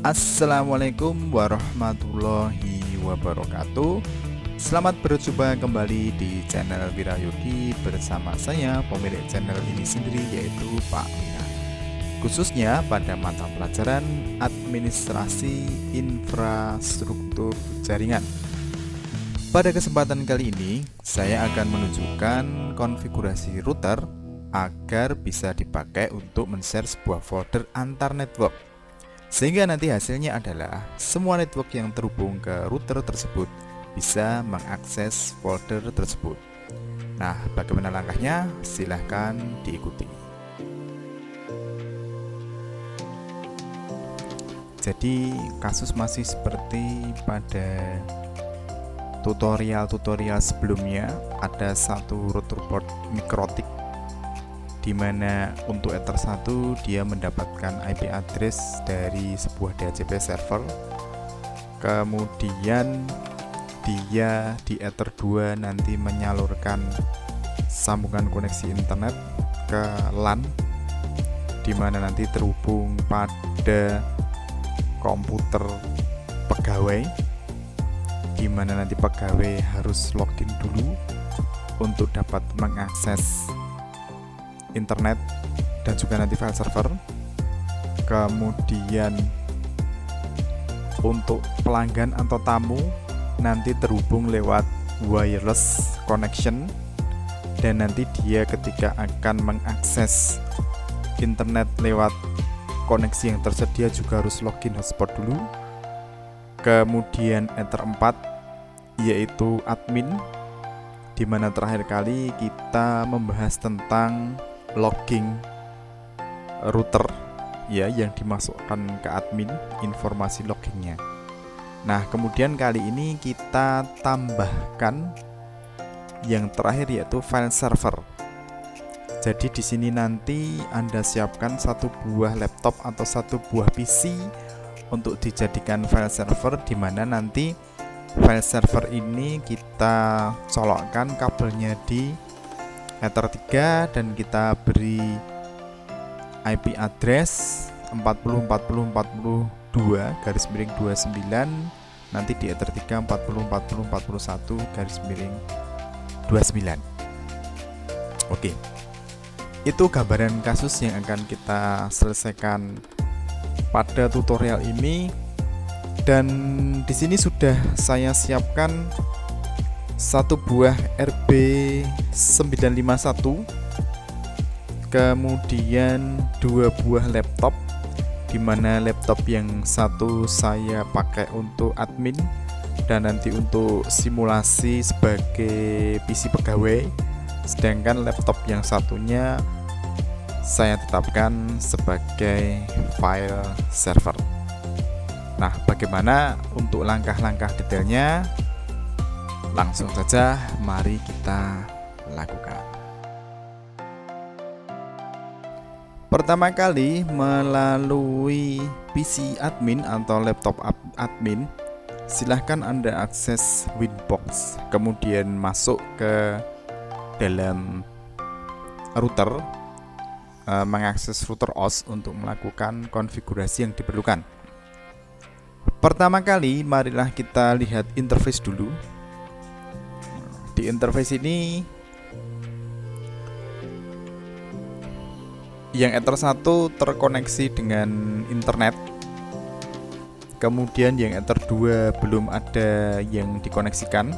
Assalamualaikum warahmatullahi wabarakatuh. Selamat berjumpa kembali di channel Wirayudi bersama saya pemilik channel ini sendiri, yaitu Pak Wira. Khususnya pada mata pelajaran administrasi infrastruktur jaringan. Pada kesempatan kali ini saya akan menunjukkan konfigurasi router agar bisa dipakai untuk men-share sebuah folder antar network. Sehingga nanti hasilnya adalah semua network yang terhubung ke router tersebut bisa mengakses folder tersebut. Nah, bagaimana langkahnya? Silahkan diikuti. Jadi, kasus masih seperti pada tutorial-tutorial sebelumnya. Ada satu router port mikrotik di mana untuk Ether 1 dia mendapatkan IP address dari sebuah DHCP server. Kemudian dia di Ether 2 nanti menyalurkan sambungan koneksi internet ke LAN, di mana nanti terhubung pada komputer pegawai, di mana nanti pegawai harus login dulu untuk dapat mengakses internet dan juga nanti file server. Kemudian untuk pelanggan atau tamu nanti terhubung lewat wireless connection, dan nanti dia ketika akan mengakses internet lewat koneksi yang tersedia juga harus login hotspot dulu. Kemudian Ether 4 yaitu admin, di mana terakhir kali kita membahas tentang logging router ya, yang dimasukkan ke admin informasi loggingnya. Nah, kemudian kali ini kita tambahkan yang terakhir yaitu file server. Jadi di sini nanti Anda siapkan satu buah laptop atau satu buah PC untuk dijadikan file server, di mana nanti file server ini kita colokkan kabelnya di Ether 3 dan kita beri IP address 404042/29, nanti di Ether 3 404041/29. Oke. Itu gambaran kasus yang akan kita selesaikan pada tutorial ini, dan di sini sudah saya siapkan satu buah RB951, kemudian dua buah laptop, di mana laptop yang satu saya pakai untuk admin dan nanti untuk simulasi sebagai PC pegawai, sedangkan laptop yang satunya saya tetapkan sebagai file server. Nah, bagaimana untuk langkah-langkah detailnya? Langsung saja mari kita lakukan. Pertama kali melalui PC admin atau laptop admin, silahkan Anda akses Winbox, kemudian masuk ke dalam router, mengakses router OS untuk melakukan konfigurasi yang diperlukan. Pertama kali marilah kita lihat interface dulu. Di interface ini yang Ether 1 terkoneksi dengan internet, kemudian yang Ether 2 belum ada yang dikoneksikan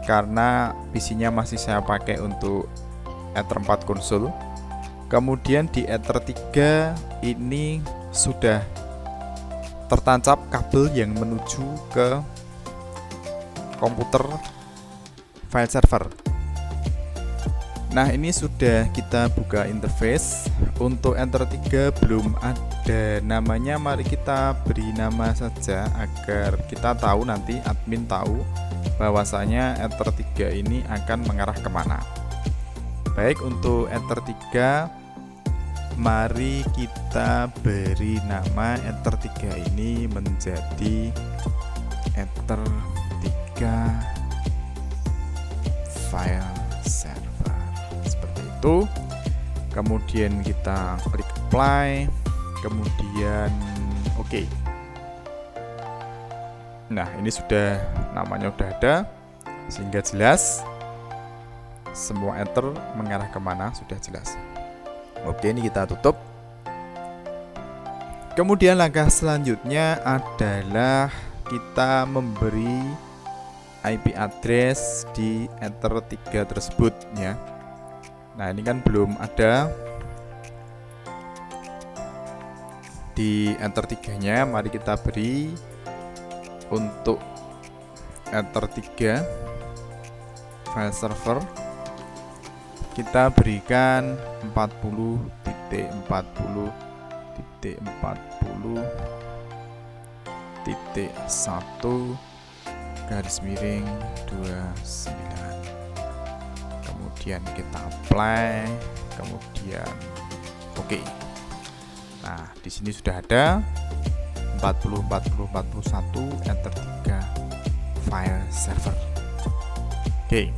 karena PC-nya masih saya pakai untuk Ether 4 konsol. Kemudian di Ether 3 ini sudah tertancap kabel yang menuju ke komputer file server. Nah, ini sudah kita buka interface. Untuk Ether 3 belum ada namanya, mari kita beri nama saja agar kita tahu, nanti admin tahu bahwasanya Ether 3 ini akan mengarah kemana. Baik, untuk Ether 3 mari kita beri nama Ether 3 ini menjadi Ether 3 file server, seperti itu. Kemudian kita klik apply, kemudian oke. Nah, ini sudah namanya udah ada, sehingga jelas semua enter mengarah kemana sudah jelas. Oke, ini kita tutup. Kemudian langkah selanjutnya adalah kita memberi IP address di enter 3 tersebut ya. Nah, ini kan belum ada di enter 3-nya, mari kita beri untuk enter 3 file server, kita berikan 40.40.1/29, kemudian kita apply, kemudian oke. Nah, di sini sudah ada 40.40.41 enter 3 file server. Oke.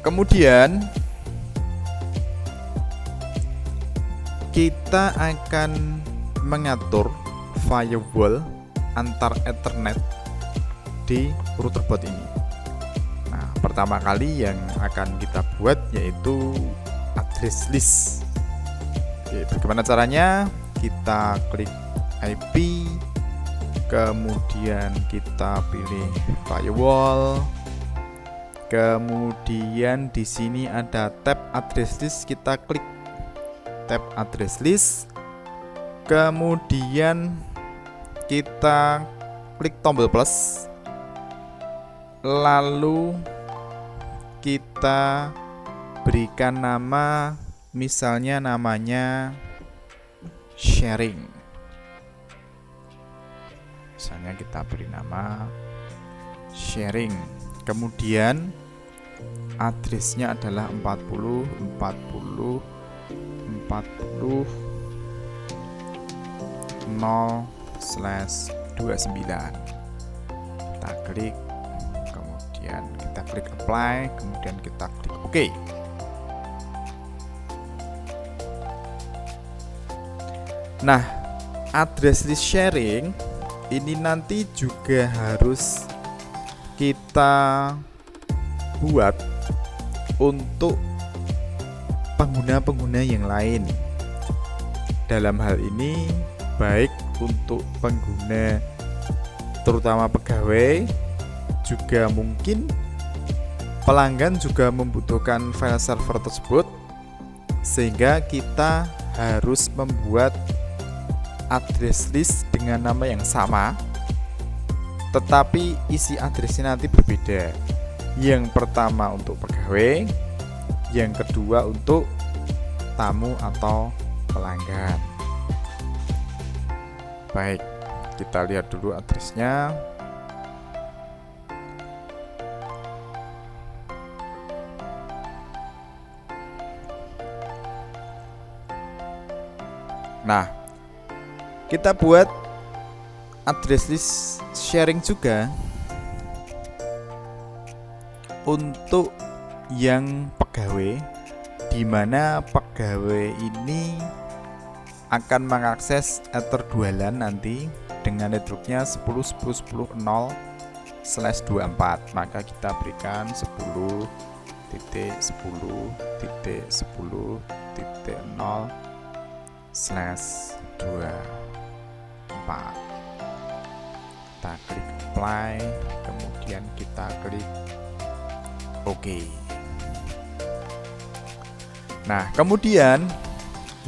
Kemudian kita akan mengatur firewall antar Ethernet di router bot ini. Nah, pertama kali yang akan kita buat yaitu address list. Oke, bagaimana caranya? Kita klik IP, kemudian kita pilih firewall, kemudian di sini ada tab address list, kita klik tab address list, kemudian kita klik tombol plus, lalu kita berikan nama, misalnya namanya sharing. Misalnya kita beri nama sharing. Kemudian addressnya adalah 40.40.40/29. Kita klik, kemudian kita klik apply, kemudian kita klik OK. Nah, address list sharing ini nanti juga harus kita buat untuk pengguna-pengguna yang lain. Dalam hal ini baik untuk pengguna terutama pegawai, juga mungkin pelanggan juga membutuhkan file server tersebut, sehingga kita harus membuat address list dengan nama yang sama, tetapi isi addressnya nanti berbeda. Yang pertama untuk pegawai, yang kedua untuk tamu atau pelanggan. Baik, kita lihat dulu addressnya. Nah, kita buat address list sharing juga untuk yang pegawai, di mana pegawai ini akan mengakses ether 2 LAN nanti dengan networknya 10.10.10/24. Maka kita berikan 10.10.10/24. Kita klik apply, kemudian kita klik OK. Nah, kemudian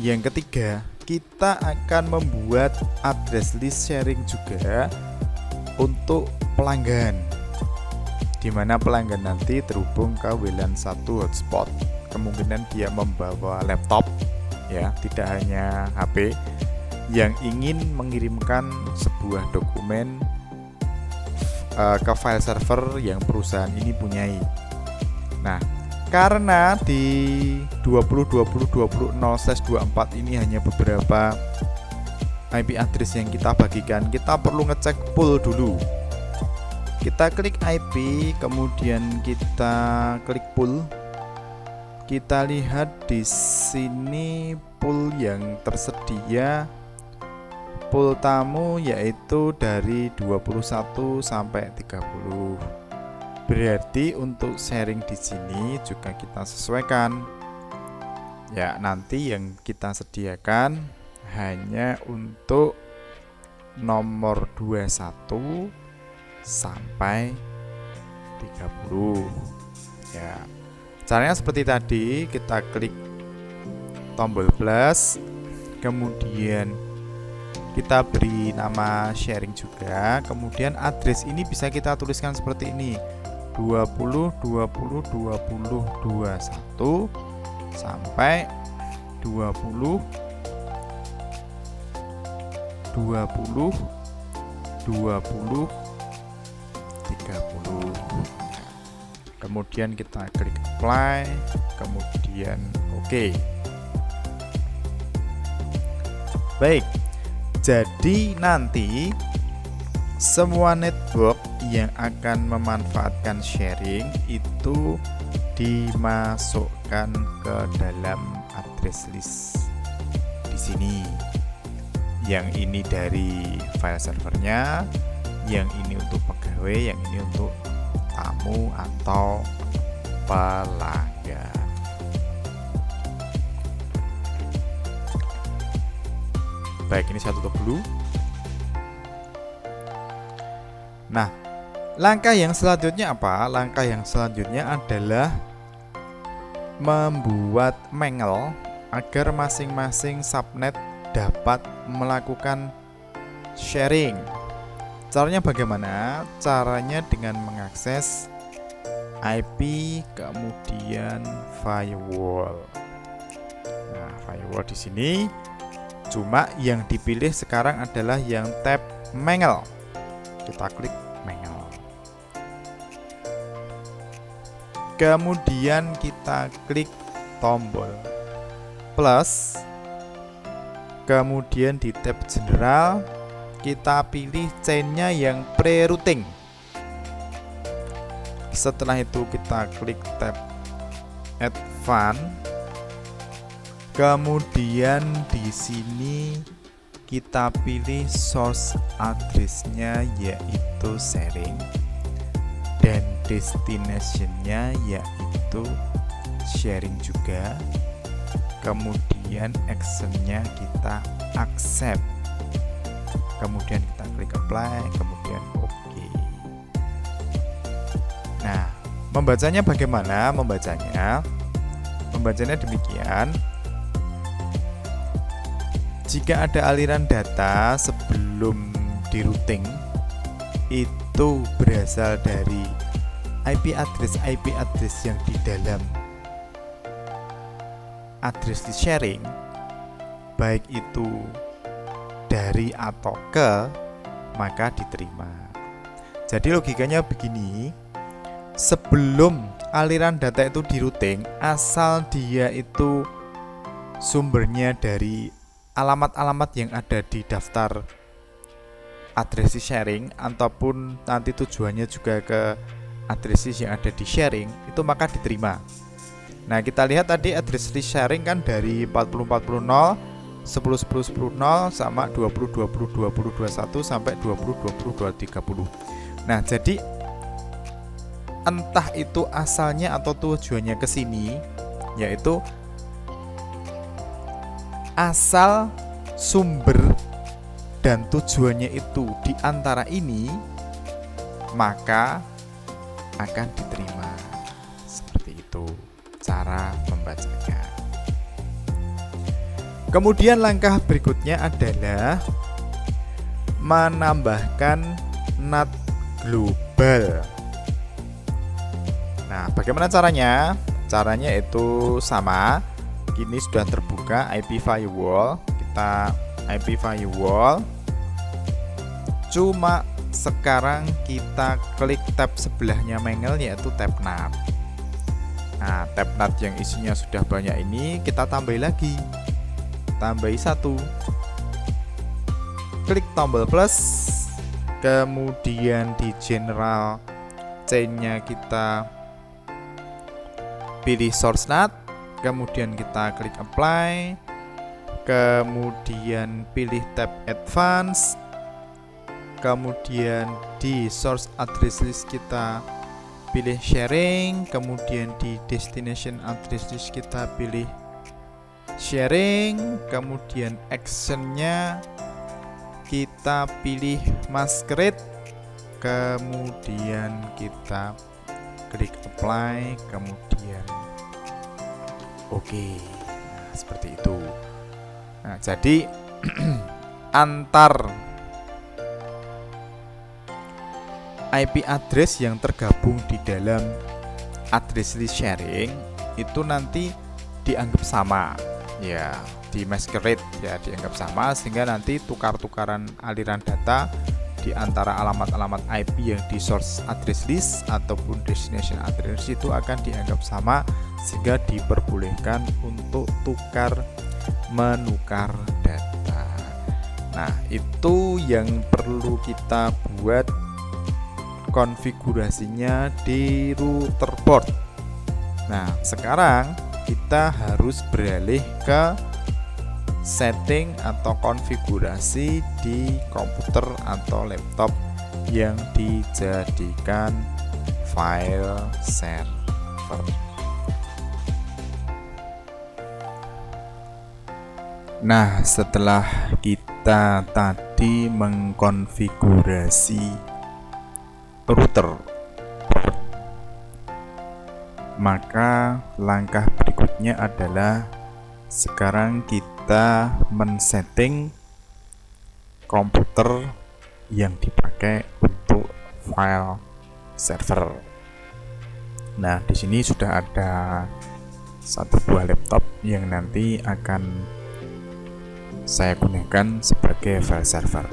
yang ketiga, kita akan membuat address list sharing juga untuk pelanggan, di mana pelanggan nanti terhubung ke WLAN 1 hotspot. Kemungkinan dia membawa laptop ya, tidak hanya HP, yang ingin mengirimkan sebuah dokumen ke file server yang perusahaan ini punyai. Nah, karena di 20.20.20/24 ini hanya beberapa IP address yang kita bagikan, kita perlu ngecek pool dulu. Kita klik IP, kemudian kita klik pool. Kita lihat di sini pool yang tersedia pool tamu yaitu dari 21 sampai 30. Berarti untuk sharing di sini juga kita sesuaikan. Ya, nanti yang kita sediakan hanya untuk nomor 21 sampai 30. Ya. Caranya seperti tadi, kita klik tombol plus, kemudian kita beri nama sharing juga, kemudian address ini bisa kita tuliskan seperti ini: 20 20 20 21 sampai 20 20 20 30. Kemudian kita klik apply, kemudian oke. Baik, jadi nanti semua network yang akan memanfaatkan sharing itu dimasukkan ke dalam address list di sini. Yang ini dari file servernya, yang ini untuk pegawai, yang ini untuk tamu atau pelanggan. Baik, ini saya tutup dulu. Nah, langkah yang selanjutnya apa? Langkah yang selanjutnya adalah membuat mangle agar masing-masing subnet dapat melakukan sharing. Caranya bagaimana? Caranya dengan mengakses IP kemudian firewall. Nah, firewall di sini cuma yang dipilih sekarang adalah yang tab mangle. Kita klik mangle. Kemudian kita klik tombol plus. Kemudian di tab general kita pilih chainnya yang pre-routing. Setelah itu kita klik tab advance. Kemudian di sini kita pilih source address-nya yaitu sharing dan destination-nya yaitu sharing juga. Kemudian action-nya kita accept. Kemudian kita klik apply, kemudian oke. Nah, membacanya bagaimana? Membacanya demikian. Jika ada aliran data sebelum di routing itu berasal dari IP address yang di dalam address di sharing, baik itu dari atau ke, maka diterima. Jadi logikanya begini, sebelum aliran data itu di routing, asal dia itu sumbernya dari alamat-alamat yang ada di daftar address sharing ataupun nanti tujuannya juga ke address yang ada di sharing, itu maka diterima. Nah, kita lihat tadi address list sharing kan dari 4040 0, 10 10 10 0 sama 20 20 20 21 sampai 20 20 30. Nah, jadi entah itu asalnya atau tujuannya ke sini, yaitu asal sumber dan tujuannya itu di antara ini, maka akan diterima. Seperti itu cara membacanya. Kemudian langkah berikutnya adalah menambahkan NAT global. Nah, bagaimana caranya? Caranya itu sama. Kini sudah terbuka IP firewall. Kita IP firewall. Cuma sekarang kita klik tab sebelahnya mangle yaitu tab NAT. Nah, tab NAT yang isinya sudah banyak ini kita tambahi lagi. Tambahi 1. Klik tombol plus. Kemudian di general chain-nya kita pilih source NAT. Kemudian kita klik apply. kemudian pilih tab Advanced, kemudian di source address list kita pilih sharing, kemudian di destination address list kita pilih sharing, kemudian actionnya kita pilih masquerade, kemudian kita klik apply, kemudian oke. Nah, seperti itu. Nah, jadi antar IP address yang tergabung di dalam address list sharing itu nanti dianggap sama, ya, di masquerade ya, dianggap sama, sehingga nanti tukar-tukaran aliran data di antara alamat-alamat IP yang di source address list ataupun destination address itu akan dianggap sama, sehingga diperbolehkan untuk tukar menukar data. Nah, itu yang perlu kita buat konfigurasinya di router board. Nah, sekarang kita harus beralih ke setting atau konfigurasi di komputer atau laptop yang dijadikan file server. Nah, setelah kita tadi mengkonfigurasi router, maka langkah berikutnya adalah sekarang kita men-setting komputer yang dipakai untuk file server. Nah, di sini sudah ada satu buah laptop yang nanti akan saya gunakan sebagai file server.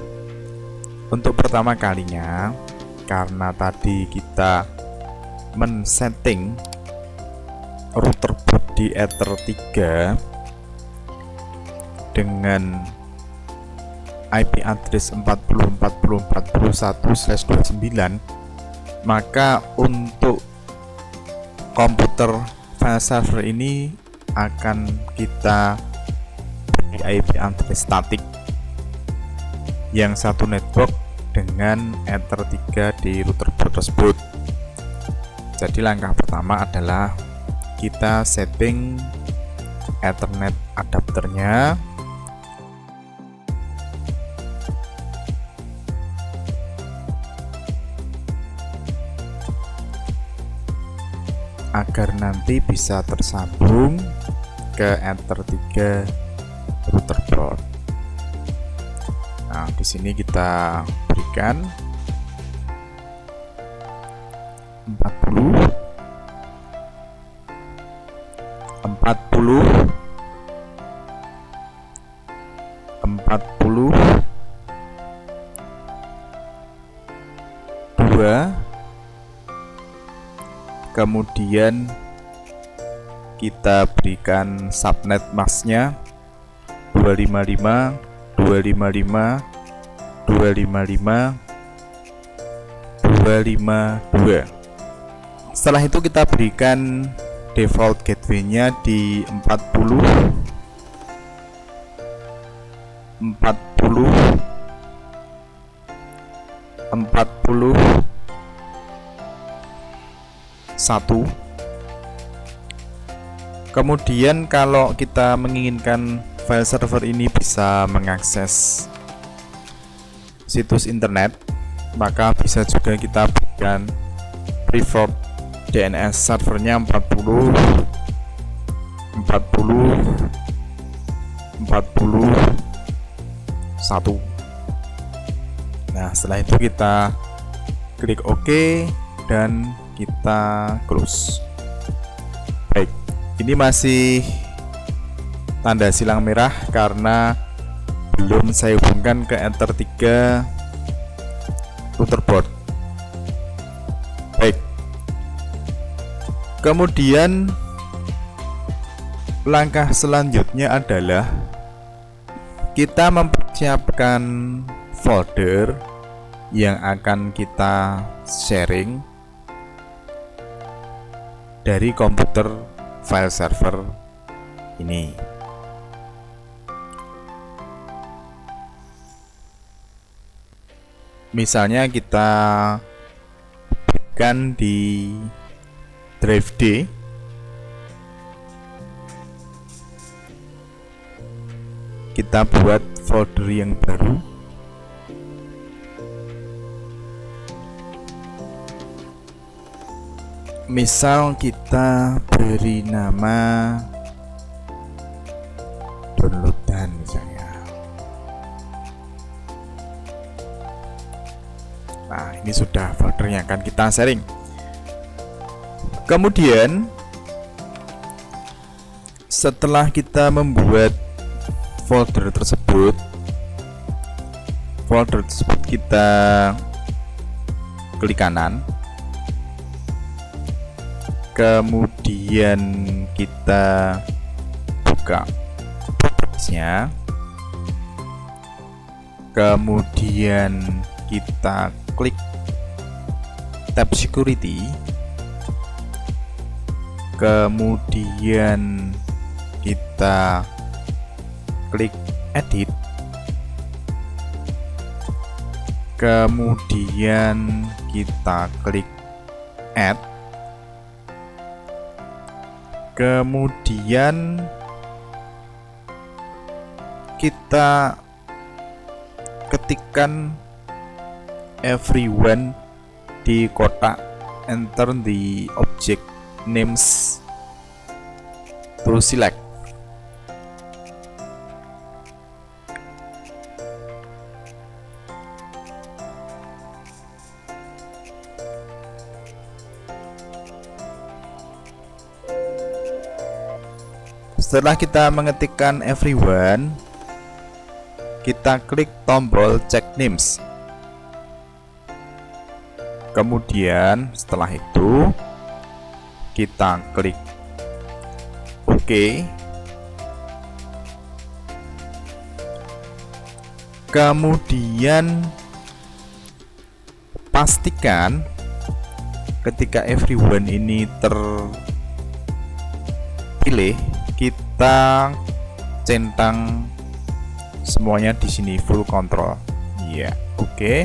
Untuk pertama kalinya, karena tadi kita men-setting router boot di Ether 3 dengan IP address 40.40.41/29, maka untuk komputer file server ini akan kita beri IP address statik yang satu network dengan Ether 3 di router boot tersebut. Jadi langkah pertama adalah kita setting Ethernet adapternya, agar nanti bisa tersambung ke Ether 3 router board. Nah, di sini kita berikan 40 2, kemudian kita berikan subnet masknya 255 255 255 252. Setelah itu kita berikan default gateway-nya di 40 1. Kemudian kalau kita menginginkan file server ini bisa mengakses situs internet, maka bisa juga kita berikan preferred DNS servernya 40 1. Nah, setelah itu kita klik OK dan kita close. Baik, ini masih tanda silang merah karena belum saya hubungkan ke Ether 3 router board. Baik, kemudian langkah selanjutnya adalah kita mempersiapkan folder yang akan kita sharing dari komputer file server ini. Misalnya kita berikan di drive D, kita buat folder yang baru. Misal kita beri nama downloadan misalnya. Nah, ini sudah folder yang akan kita sharing. Kemudian setelah kita membuat folder tersebut kita klik kanan, kemudian kita buka propertiesnya, kemudian kita klik tab security, kemudian kita klik edit, kemudian kita klik add, kemudian kita ketikkan everyone di kotak, enter the object names to select. Setelah kita mengetikkan everyone, kita klik tombol check names. Kemudian setelah itu kita klik OK. Kemudian pastikan ketika everyone ini terpilih, kita centang semuanya di sini full control. Ya, oke.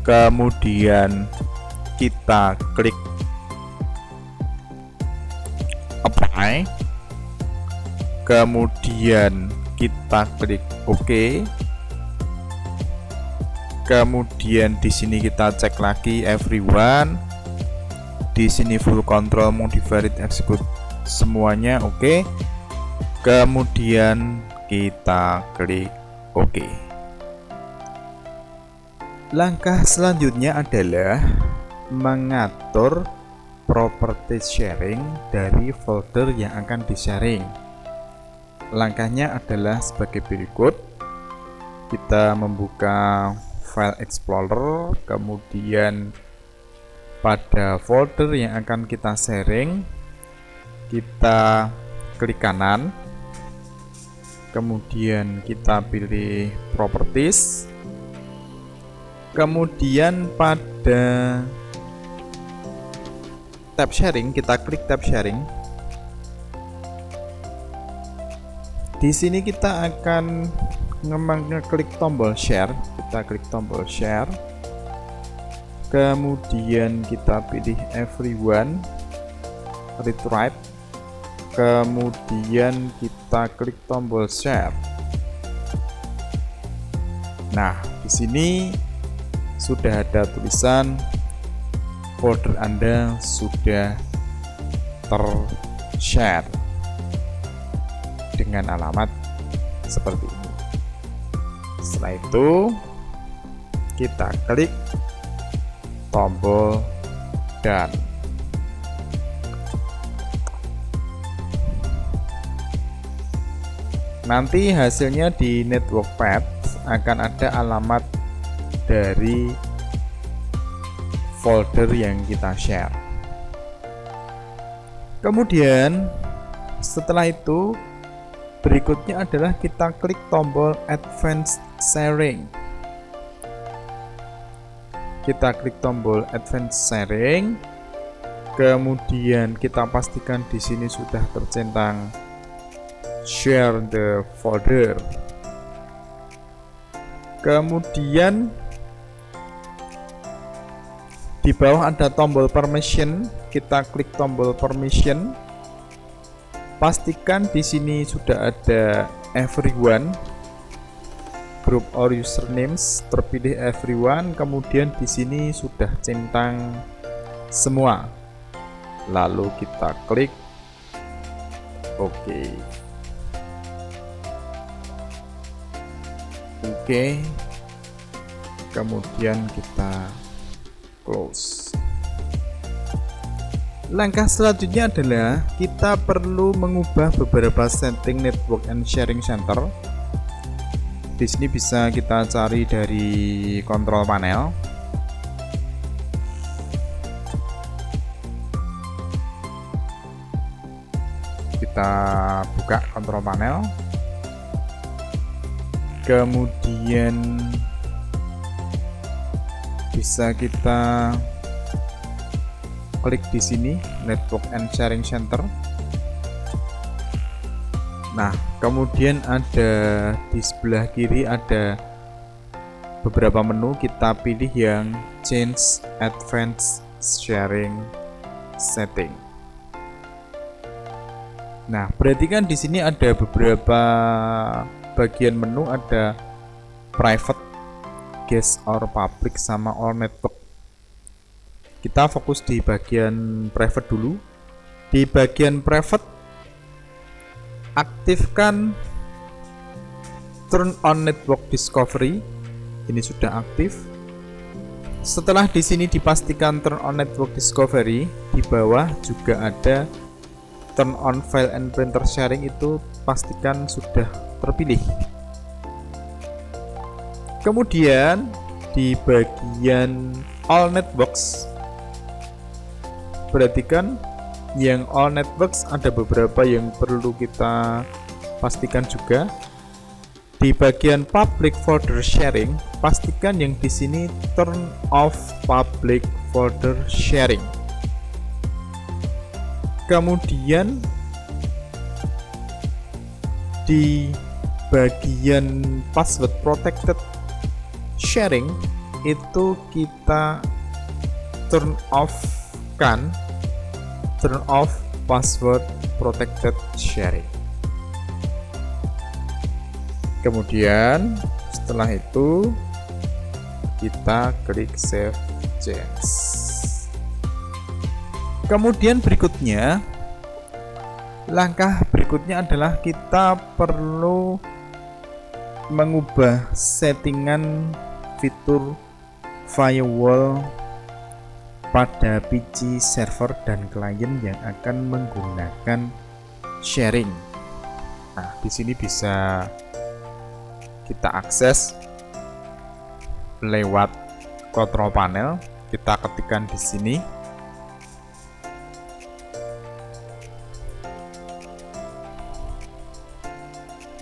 Kemudian kita klik apply. Kemudian kita klik OK. Kemudian di sini kita cek lagi everyone. Di sini full control, modified execute semuanya oke. Kemudian kita klik OK. Langkah selanjutnya adalah mengatur property sharing dari folder yang akan di-sharing. Langkahnya adalah sebagai berikut. Kita membuka file explorer, kemudian pada folder yang akan kita sharing, kita klik kanan, kemudian kita pilih properties, kemudian pada tab sharing kita klik tab sharing. Di sini kita akan ngeklik tombol share, kita klik tombol share, kemudian kita pilih everyone, read write, kemudian kita klik tombol share. Nah, di sini sudah ada tulisan folder Anda sudah ter-share dengan alamat seperti ini. Setelah itu kita klik tombol done. Nanti hasilnya di network path akan ada alamat dari folder yang kita share. Kemudian setelah itu berikutnya adalah kita klik tombol advanced sharing. Kita klik tombol advanced sharing, kemudian kita pastikan di sini sudah tercentang share the folder. Kemudian Di bawah ada tombol permission, kita klik tombol permission. Pastikan di sini sudah ada everyone, group or usernames, terpilih everyone, kemudian di sini sudah centang semua. Lalu kita klik OK. Oke. Kemudian kita close. Langkah selanjutnya adalah kita perlu mengubah beberapa setting network and sharing center. Di sini bisa kita cari dari control panel. Kita buka control panel. Kemudian bisa kita klik di sini network and sharing center. Nah, kemudian ada di sebelah kiri ada beberapa menu, kita pilih yang change advanced sharing setting. Nah, berarti kan di sini ada beberapa bagian menu, ada private, guest or public, sama all network. Kita fokus di bagian private dulu. Di bagian private, aktifkan turn on network discovery. Ini sudah aktif. Setelah di sini dipastikan turn on network discovery, di bawah juga ada turn on file and printer sharing, itu pastikan sudah terpilih. Kemudian di bagian all networks, perhatikan yang all networks ada beberapa yang perlu kita pastikan juga. Di bagian public folder sharing, pastikan yang di sini turn off public folder sharing. Kemudian di bagian password protected sharing itu kita turn off password protected sharing. Kemudian setelah itu kita klik save change. Kemudian berikutnya, langkah berikutnya adalah kita perlu mengubah settingan fitur firewall pada PC server dan klien yang akan menggunakan sharing. Nah, di sini bisa kita akses lewat control panel. Kita ketikkan di sini.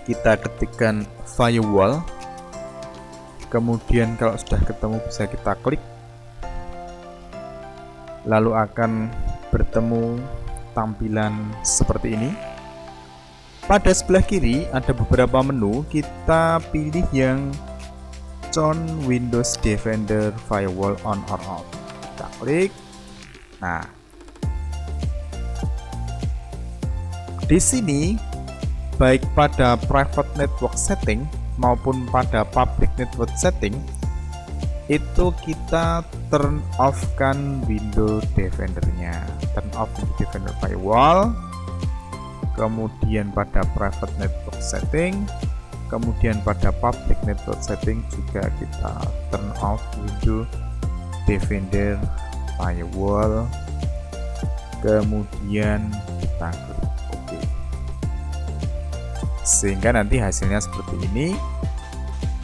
Kita ketikkan firewall. Kemudian kalau sudah ketemu bisa kita klik. Lalu akan bertemu tampilan seperti ini. Pada sebelah kiri ada beberapa menu, kita pilih yang turn Windows Defender Firewall on or off. Kita klik. Nah, di sini baik pada private network setting maupun pada public network setting itu kita turn off kan Windows Defender-nya, turn off Windows Defender Firewall. Kemudian pada private network setting, kemudian pada public network setting juga kita turn off Windows Defender Firewall. Kemudian kita klik OK. Sehingga nanti hasilnya seperti ini.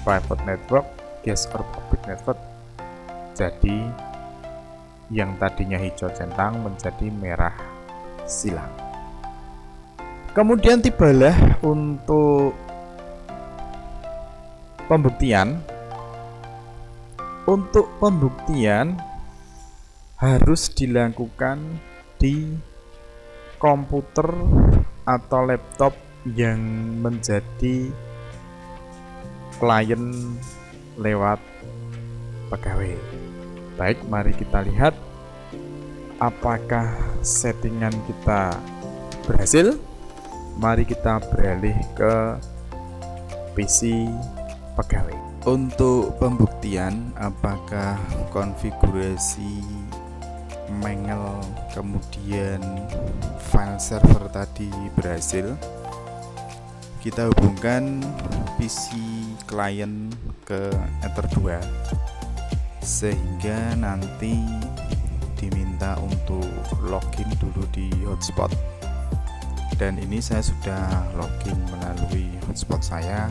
Private network, guest or public network, jadi yang tadinya hijau centang menjadi merah silang. Kemudian tibalah untuk pembuktian. Untuk pembuktian harus dilakukan di komputer atau laptop yang menjadi klien lewat pegawai. Baik, mari kita lihat apakah settingan kita berhasil. Mari kita beralih ke PC pegawai. Untuk pembuktian apakah konfigurasi Mangel kemudian file server tadi berhasil, kita hubungkan PC client ke Ether 2 sehingga nanti diminta untuk login dulu di hotspot. Dan ini saya sudah login melalui hotspot saya,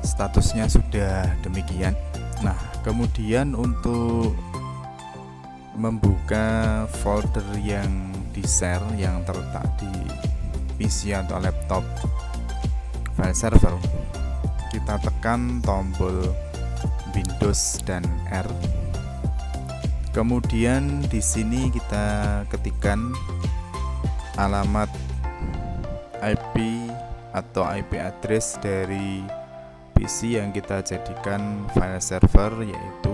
statusnya sudah demikian. Nah, kemudian untuk membuka folder yang di share yang terletak di PC atau laptop file server, kita tekan tombol Windows dan R. Kemudian di sini kita ketikkan alamat IP atau IP address dari PC yang kita jadikan file server, yaitu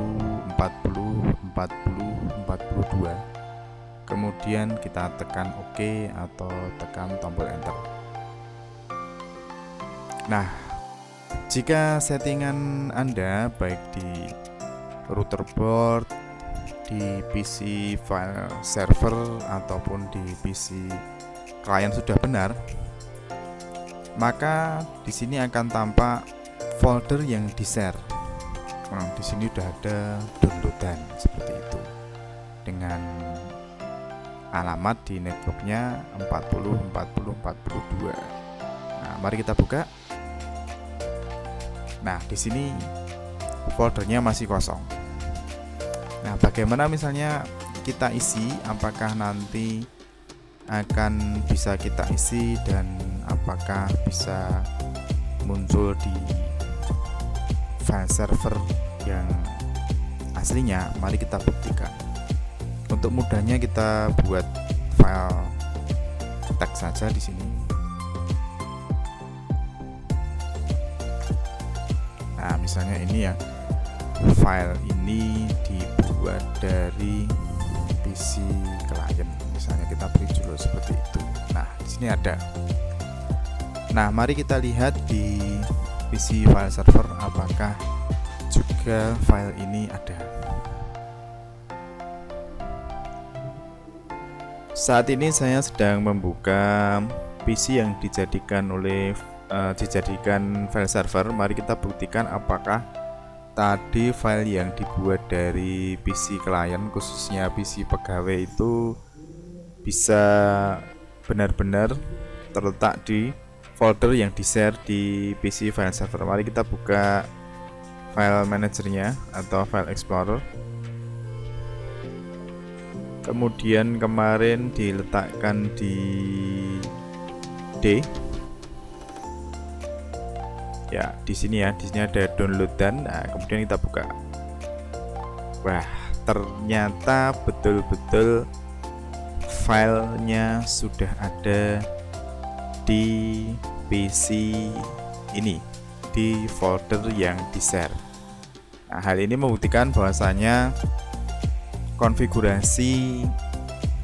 404042. Kemudian kita tekan OK atau tekan tombol enter. Nah, jika settingan Anda baik di router board, di PC file server ataupun di PC klien sudah benar, maka di sini akan tampak folder yang di-share. Nah, di sini sudah ada downloadan seperti itu dengan alamat di networknya 404042. Nah, mari kita buka. Nah, di sini foldernya masih kosong. Nah, bagaimana misalnya kita isi? Apakah nanti akan bisa kita isi dan apakah bisa muncul di file server yang aslinya? Mari kita buktikan. Untuk mudahnya kita buat file teks saja di sini. Nah, misalnya ini ya, file ini dibuat dari PC klien. Misalnya kita beri judul seperti itu. Nah, di sini ada. Nah, mari kita lihat di PC file server apakah juga file ini ada. Saat ini saya sedang membuka PC yang dijadikan file server. Mari kita buktikan apakah tadi file yang dibuat dari PC klien, khususnya PC pegawai, itu bisa benar-benar terletak di folder yang di-share di PC file server. Mari kita buka file manajernya atau file explorer. Kemudian kemarin diletakkan di D. Ya, di sini ya, di sini ada downloadan. Nah, kemudian kita buka. Wah, ternyata betul-betul filenya sudah ada di PC ini, di folder yang di-share. Nah, hal ini membuktikan bahwasanya konfigurasi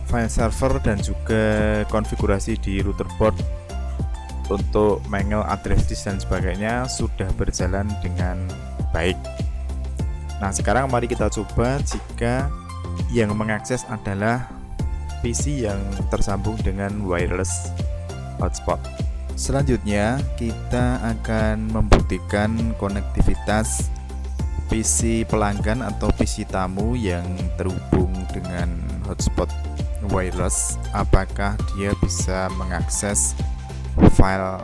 file server dan juga konfigurasi di router board untuk Mangel, address disk dan sebagainya sudah berjalan dengan baik. Nah, sekarang mari kita coba jika yang mengakses adalah PC yang tersambung dengan wireless hotspot. Selanjutnya kita akan membuktikan konektivitas PC pelanggan atau PC tamu yang terhubung dengan hotspot wireless. Apakah dia bisa mengakses file,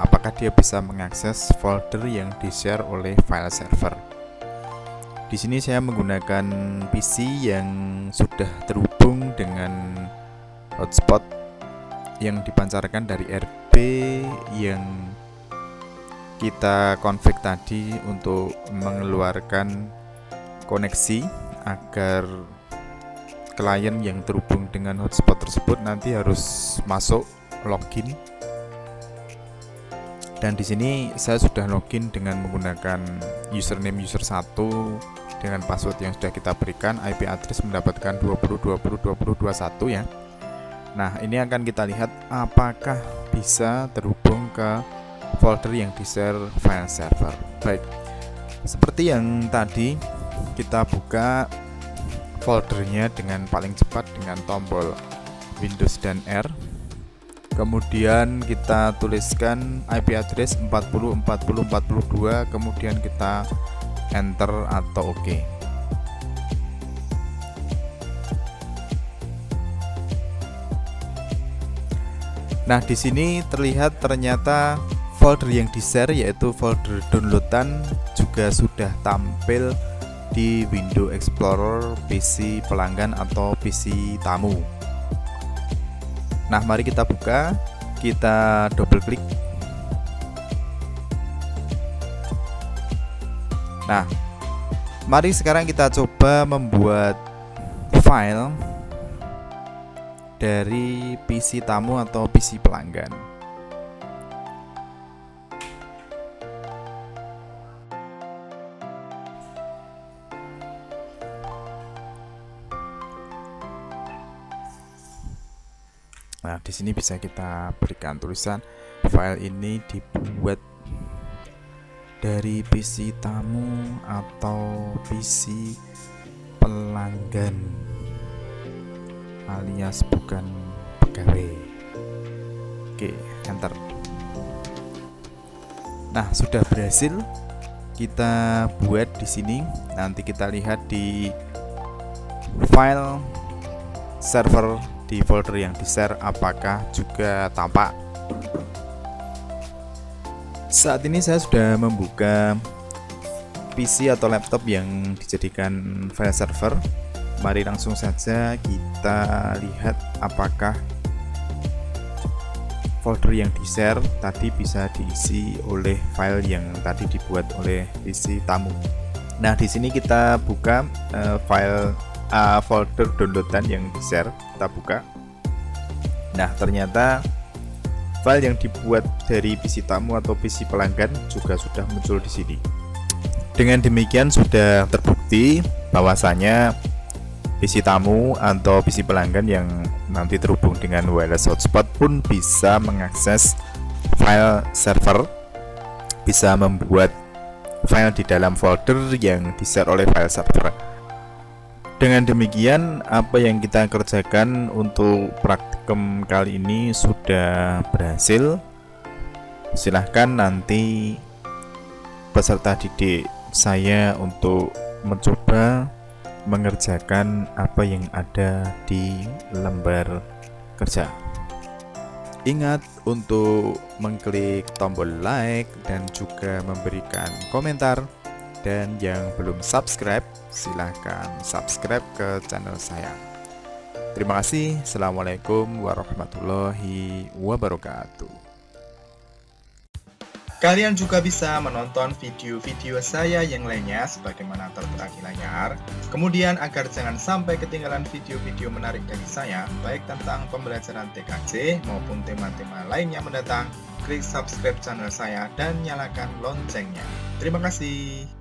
apakah dia bisa mengakses folder yang di-share oleh file server. Di sini saya menggunakan PC yang sudah terhubung dengan hotspot yang dipancarkan dari RP yang kita config tadi untuk mengeluarkan koneksi agar klien yang terhubung dengan hotspot tersebut nanti harus masuk login. Dan di sini saya sudah login dengan menggunakan username user 1 dengan password yang sudah kita berikan, IP address mendapatkan 20.20.20.21 ya. Nah, ini akan kita lihat apakah bisa terhubung ke folder yang di-share file server. Baik, seperti yang tadi, kita buka foldernya dengan paling cepat dengan tombol Windows dan R. Kemudian kita tuliskan IP address 40.40.42, kemudian kita enter atau OK. Nah, di sini terlihat ternyata folder yang di-share yaitu folder downloadan juga sudah tampil di Windows Explorer PC pelanggan atau PC tamu. Nah, mari kita buka, kita double klik. Nah, mari sekarang kita coba membuat file dari PC tamu atau PC pelanggan. Nah, di sini bisa kita berikan tulisan file ini dibuat dari PC tamu atau PC pelanggan alias bukan pegawai. Oke, enter. Nah, sudah berhasil kita buat di sini. Nanti kita lihat di file server di folder yang di-share apakah juga tampak. Saat ini saya sudah membuka PC atau laptop yang dijadikan file server. Mari langsung saja kita lihat apakah folder yang di-share tadi bisa diisi oleh file yang tadi dibuat oleh PC tamu. Nah, di sini kita buka file folder downloadan yang di-share, kita buka. Nah, ternyata file yang dibuat dari PC tamu atau PC pelanggan juga sudah muncul di sini. Dengan demikian sudah terbukti bahwasanya PC tamu atau PC pelanggan yang nanti terhubung dengan wireless hotspot pun bisa mengakses file server, bisa membuat file di dalam folder yang di-share oleh file server. Dengan demikian, apa yang kita kerjakan untuk praktikum kali ini sudah berhasil. Silahkan nanti peserta didik saya untuk mencoba mengerjakan apa yang ada di lembar kerja. Ingat untuk mengklik tombol like dan juga memberikan komentar. Dan yang belum subscribe, silahkan subscribe ke channel saya. Terima kasih. Assalamualaikum warahmatullahi wabarakatuh. Kalian juga bisa menonton video-video saya yang lainnya sebagaimana tertera di layar. Kemudian agar jangan sampai ketinggalan video-video menarik dari saya, baik tentang pembelajaran TKJ maupun tema-tema lainnya mendatang, klik subscribe channel saya dan nyalakan loncengnya. Terima kasih.